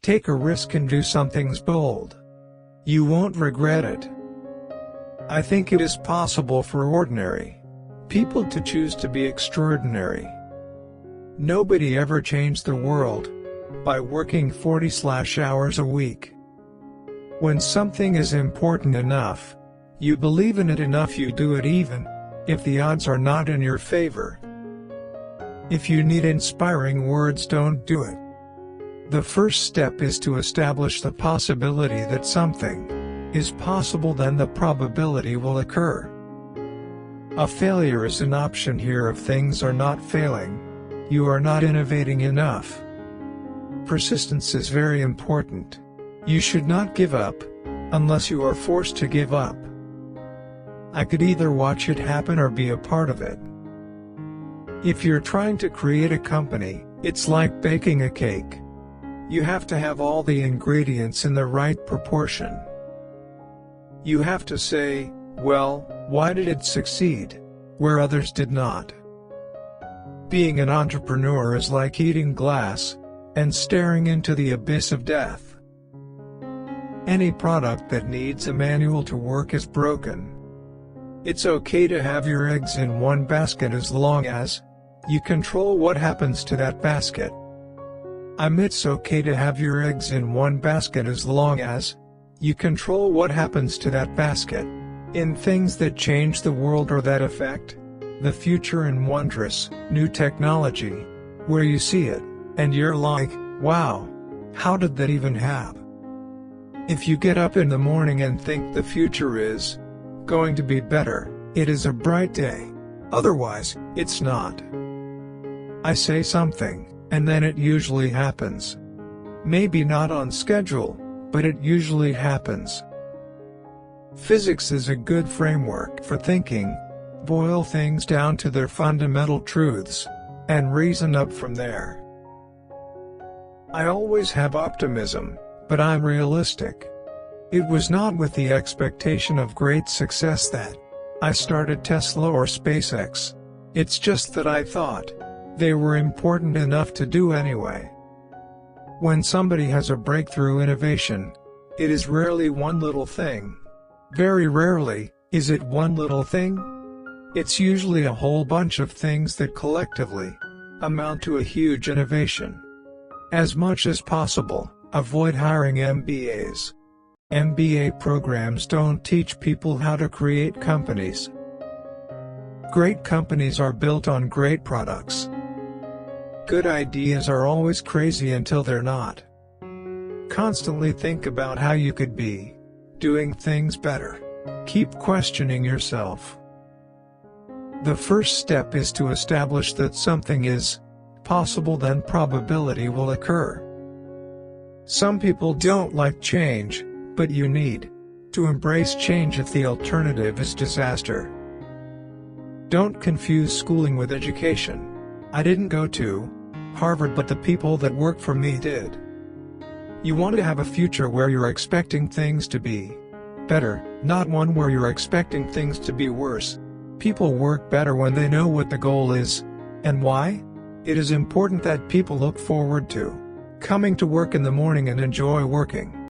Take a risk and do something bold. You won't regret it. I think it is possible for ordinary people to choose to be extraordinary. Nobody ever changed the world by working 40-hours a week. When something is important enough, you believe in it enough, you do it even if the odds are not in your favor. If you need inspiring words, don't do it. The first step is to establish the possibility that something is possible, then the probability will occur. A failure is an option here if things are not failing. You are not innovating enough. Persistence is very important. You should not give up unless you are forced to give up. I could either watch it happen or be a part of it. If you're trying to create a company, it's like baking a cake. You have to have all the ingredients in the right proportion. You have to say, well, why did it succeed where others did not? Being an entrepreneur is like eating glass and staring into the abyss of death. Any product that needs a manual to work is broken. It's okay to have your eggs in one basket as long as you control what happens to that basket. It's okay to have your eggs in one basket as long as you control what happens to that basket. In things that change the world or that affect the future and wondrous new technology, where you see it and you're like, wow, how did that even happen? If you get up in the morning and think the future is going to be better, it is a bright day. Otherwise, it's not. I say something, and then it usually happens. Maybe not on schedule, but it usually happens. Physics is a good framework for thinking. Boil things down to their fundamental truths, and reason up from there. I always have optimism, but I'm realistic. It was not with the expectation of great success that I started Tesla or SpaceX. It's just that I thought they were important enough to do anyway. When somebody has a breakthrough innovation, it is rarely one little thing. Very rarely is it one little thing. It's usually a whole bunch of things that collectively amount to a huge innovation. As much as possible, avoid hiring MBAs. MBA programs don't teach people how to create companies. Great companies are built on great products. Good ideas are always crazy until they're not. Constantly think about how you could be doing things better. Keep questioning yourself. The first step is to establish that something is possible, then probability will occur. Some people don't like change, but you need to embrace change if the alternative is disaster. Don't confuse schooling with education. I didn't go to Harvard, but the people that work for me did. You want to have a future where you're expecting things to be better, not one where you're expecting things to be worse. People work better when they know what the goal is and why. It is important that people look forward to coming to work in the morning and enjoy working.